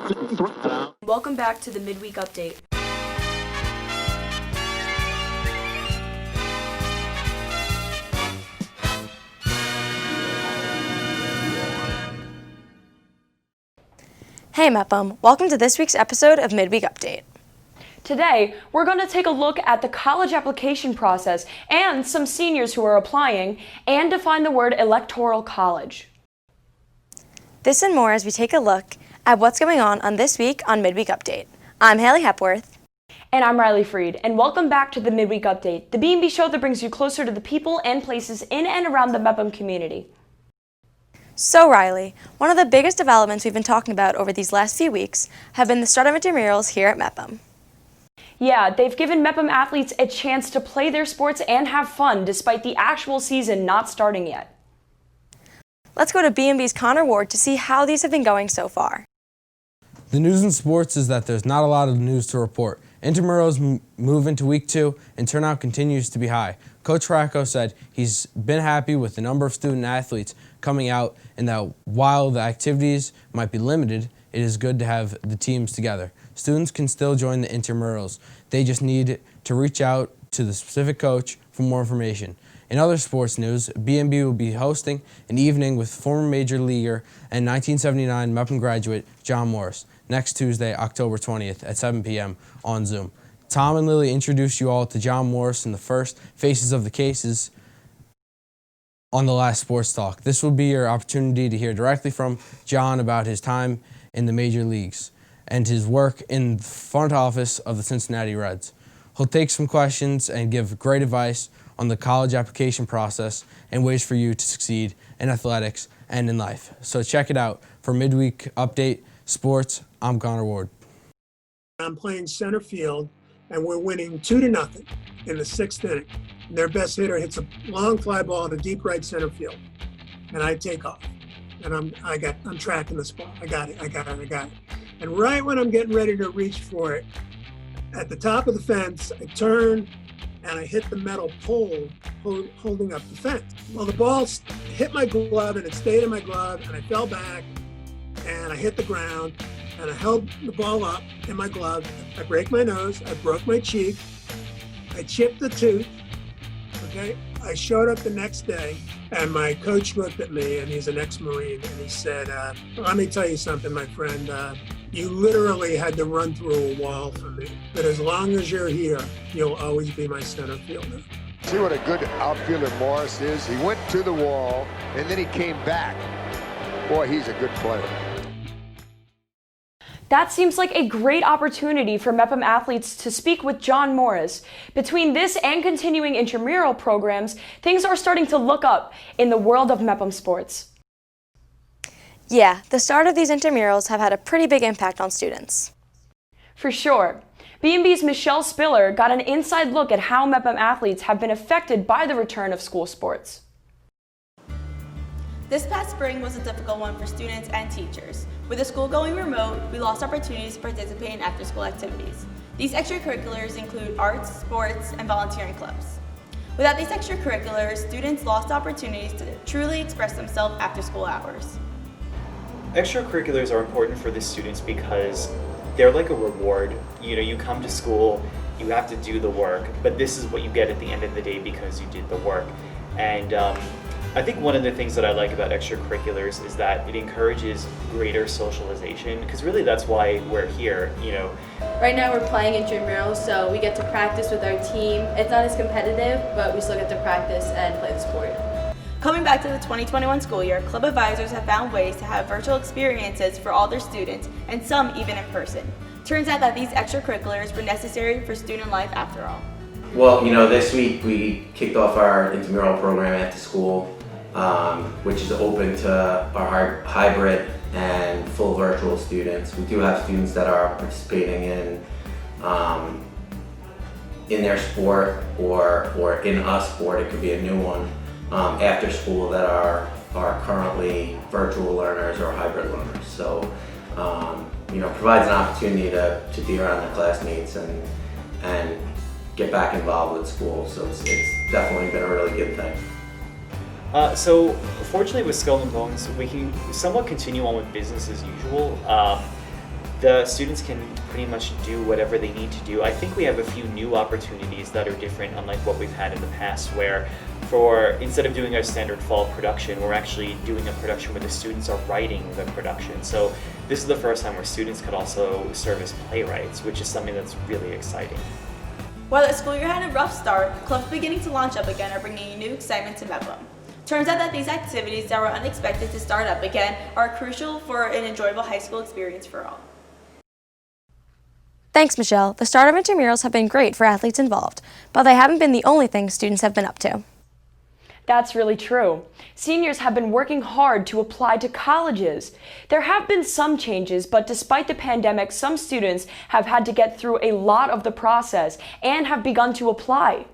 Welcome back to the Midweek Update. Hey Mepham, welcome to this week's episode of Midweek Update. Today, we're going to take a look at the college application process and some seniors who are applying, and define the word electoral college. This and more as we take a look at what's going on this week on Midweek Update. I'm Haley Hepworth. And I'm Riley Freed, and welcome back to the Midweek Update, the BMB show that brings you closer to the people and places in and around the Mepham community. So Riley, one of the biggest developments we've been talking about over these last few weeks have been the start of intramurals here at Mepham. Yeah, they've given Mepham athletes a chance to play their sports and have fun despite the actual season not starting yet. Let's go to BMB's Connor Ward to see how these have been going so far. The news in sports is that there's not a lot of news to report. Intramurals move into week 2 and turnout continues to be high. Coach Racco said he's been happy with the number of student athletes coming out and that while the activities might be limited, it is good to have the teams together. Students can still join the intramurals. They just need to reach out to the specific coach for more information. In other sports news, BMB will be hosting an evening with former major leaguer and 1979 Mepham graduate John Morris next Tuesday, October 20th at 7 p.m. on Zoom. Tom and Lily introduced you all to John Morris in the first Faces of the Cases on the last Sports Talk. This will be your opportunity to hear directly from John about his time in the major leagues and his work in the front office of the Cincinnati Reds. He'll take some questions and give great advice on the college application process and ways for you to succeed in athletics and in life. So check it out. For Midweek Update Sports, I'm Connor Ward. I'm playing center field, and we're winning 2-0 in the 6th inning. And their best hitter hits a long fly ball to deep right center field, and I take off. And I'm tracking the spot. I got it. And right when I'm getting ready to reach for it, at the top of the fence, I turn and I hit the metal pole holding up the fence. Well, the ball hit my glove and it stayed in my glove, and I fell back and I hit the ground and I held the ball up in my glove. I break my nose, I broke my cheek, I chipped the tooth, okay? I showed up the next day and my coach looked at me, and he's an ex-Marine, and he said, let me tell you something, my friend, you literally had to run through a wall for me, but as long as you're here, you'll always be my center fielder. See what a good outfielder Morris is? He went to the wall, and then he came back. Boy, he's a good player. That seems like a great opportunity for Mepham athletes to speak with John Morris. Between this and continuing intramural programs, things are starting to look up in the world of Mepham sports. Yeah, the start of these intramurals have had a pretty big impact on students. For sure. BMB's Michelle Spiller got an inside look at how Mepham athletes have been affected by the return of school sports. This past spring was a difficult one for students and teachers. With the school going remote, we lost opportunities to participate in after-school activities. These extracurriculars include arts, sports, and volunteering clubs. Without these extracurriculars, students lost opportunities to truly express themselves after school hours. Extracurriculars are important for the students because they're like a reward. You come to school, you have to do the work, but this is what you get at the end of the day because you did the work. And I think one of the things that I like about extracurriculars is that it encourages greater socialization, because really that's why we're here, Right now we're playing intramurals, so we get to practice with our team. It's not as competitive, but we still get to practice and play the sport. Coming back to the 2021 school year, club advisors have found ways to have virtual experiences for all their students, and some even in person. Turns out that these extracurriculars were necessary for student life after all. Well, this week we kicked off our intramural program at the school, which is open to our hybrid and full virtual students. We do have students that are participating in their sport or in a sport. It could be a new one after school that are currently virtual learners or hybrid learners. So, provides an opportunity to be around their classmates and get back involved with school. So it's definitely been a really good thing. So fortunately with Skull and Bones, we can somewhat continue on with business as usual. the students can pretty much do whatever they need to do. I think we have a few new opportunities that are different, unlike what we've had in the past, where instead of doing our standard fall production, we're actually doing a production where the students are writing the production. So this is the first time where students could also serve as playwrights, which is something that's really exciting. While the school year had a rough start, clubs beginning to launch up again are bringing new excitement to Mepham. Turns out that these activities that were unexpected to start up again are crucial for an enjoyable high school experience for all. Thanks, Michelle. The start of intramurals have been great for athletes involved, but they haven't been the only thing students have been up to. That's really true. Seniors have been working hard to apply to colleges. There have been some changes, but despite the pandemic, some students have had to get through a lot of the process and have begun to apply.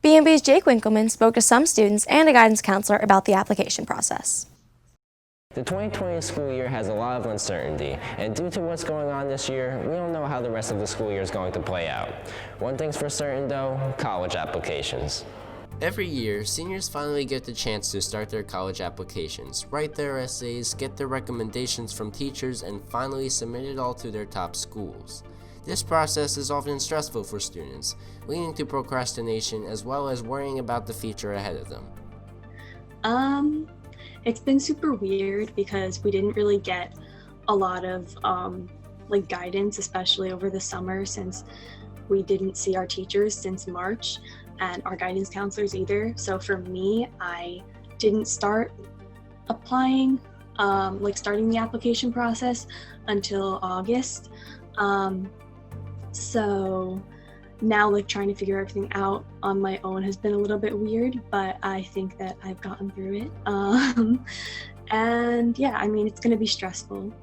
BMB's Jake Winkleman spoke to some students and a guidance counselor about the application process. The 2020 school year has a lot of uncertainty, and due to what's going on this year, we don't know how the rest of the school year is going to play out. One thing's for certain though, college applications. Every year, seniors finally get the chance to start their college applications, write their essays, get their recommendations from teachers, and finally submit it all to their top schools. This process is often stressful for students, leading to procrastination as well as worrying about the future ahead of them. It's been super weird because we didn't really get a lot of guidance, especially over the summer, since we didn't see our teachers since March and our guidance counselors either. So for me, I didn't start applying, starting the application process until August. So now trying to figure everything out on my own has been a little bit weird, but I think that I've gotten through it. And yeah, I mean, it's going to be stressful,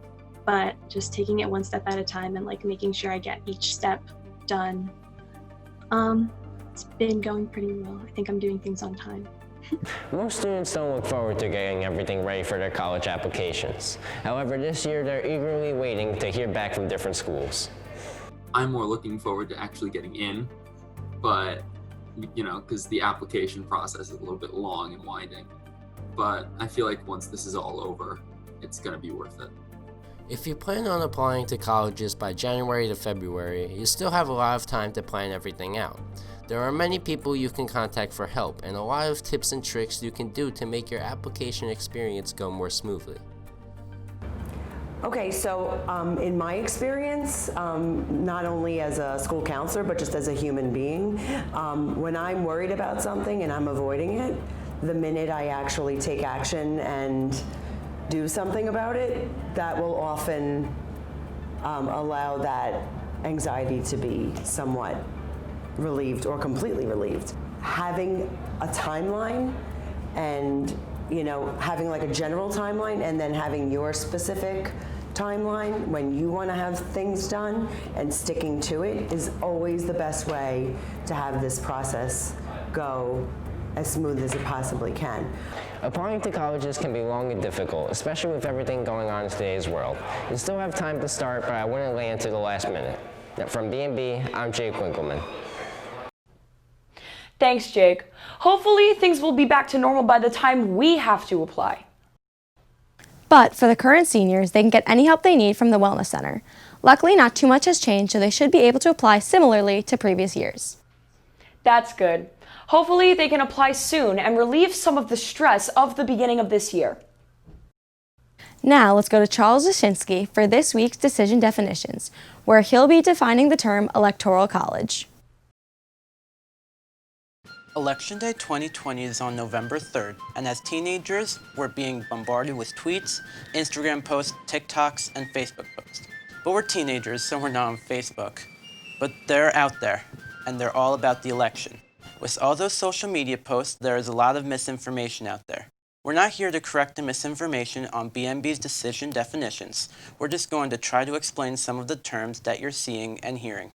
but just taking it one step at a time and making sure I get each step done. It's been going pretty well. I think I'm doing things on time. Most students don't look forward to getting everything ready for their college applications. However, this year they're eagerly waiting to hear back from different schools. I'm more looking forward to actually getting in, but because the application process is a little bit long and winding. But I feel like once this is all over, it's going to be worth it. If you plan on applying to colleges by January to February, you still have a lot of time to plan everything out. There are many people you can contact for help and a lot of tips and tricks you can do to make your application experience go more smoothly. Okay, so in my experience, not only as a school counselor, but just as a human being, when I'm worried about something and I'm avoiding it, the minute I actually take action and do something about it, that will often allow that anxiety to be somewhat relieved or completely relieved. Having a timeline and having a general timeline and then having your specific timeline when you want to have things done and sticking to it is always the best way to have this process go as smooth as it possibly can. Applying to colleges can be long and difficult, especially with everything going on in today's world. You still have time to start, but I wouldn't lay into the last minute. From BMB, I'm Jake Winkleman. Thanks, Jake. Hopefully, things will be back to normal by the time we have to apply. But for the current seniors, they can get any help they need from the Wellness Center. Luckily, not too much has changed, so they should be able to apply similarly to previous years. That's good. Hopefully, they can apply soon and relieve some of the stress of the beginning of this year. Now, let's go to Charles Zashinsky for this week's Decision Definitions, where he'll be defining the term electoral college. Election Day 2020 is on November 3rd, and as teenagers, we're being bombarded with tweets, Instagram posts, TikToks, and Facebook posts. But we're teenagers, so we're not on Facebook. But they're out there, and they're all about the election. With all those social media posts, there is a lot of misinformation out there. We're not here to correct the misinformation on BMB's Decision Definitions. We're just going to try to explain some of the terms that you're seeing and hearing.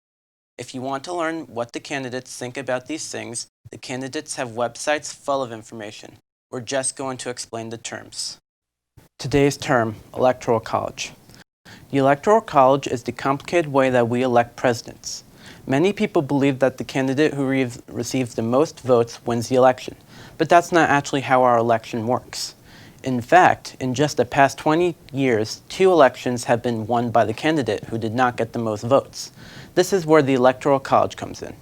If you want to learn what the candidates think about these things, the candidates have websites full of information. We're just going to explain the terms. Today's term, electoral college. The electoral college is the complicated way that we elect presidents. Many people believe that the candidate who receives the most votes wins the election, but that's not actually how our election works. In fact, in just the past 20 years, 2 elections have been won by the candidate who did not get the most votes. This is where the Electoral College comes in.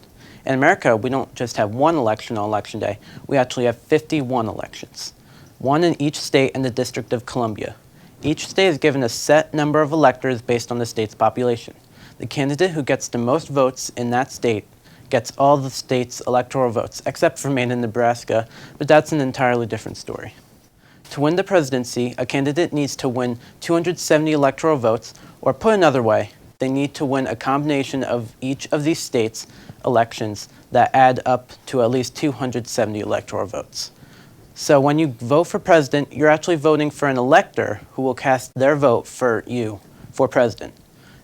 In America, we don't just have 1 election on Election Day, we actually have 51 elections. 1 in each state and the District of Columbia. Each state is given a set number of electors based on the state's population. The candidate who gets the most votes in that state gets all the state's electoral votes, except for Maine and Nebraska, but that's an entirely different story. To win the presidency, a candidate needs to win 270 electoral votes, or put another way, they need to win a combination of each of these states' elections that add up to at least 270 electoral votes. So when you vote for president, you're actually voting for an elector who will cast their vote for you, for president.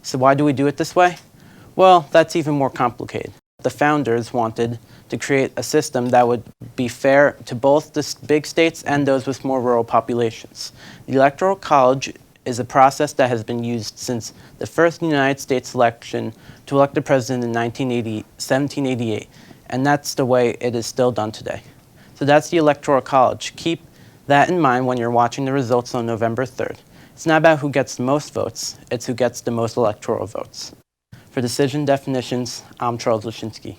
So why do we do it this way? Well, that's even more complicated. The founders wanted to create a system that would be fair to both the big states and those with more rural populations. The Electoral College is a process that has been used since the first United States election to elect the president in 1788, and that's the way it is still done today. So that's the Electoral College. Keep that in mind when you're watching the results on November 3rd. It's not about who gets the most votes, it's who gets the most electoral votes. For Decision Definitions, I'm Charles Lashinsky.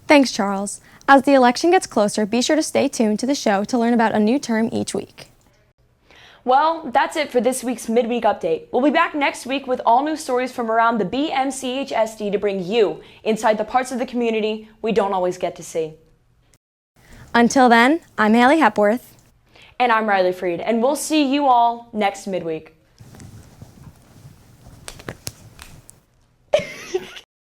Thanks, Charles. As the election gets closer, be sure to stay tuned to the show to learn about a new term each week. Well, that's it for this week's Midweek Update. We'll be back next week with all new stories from around the BMCHSD to bring you inside the parts of the community we don't always get to see. Until then, I'm Haley Hepworth. And I'm Riley Freed, and we'll see you all next Midweek.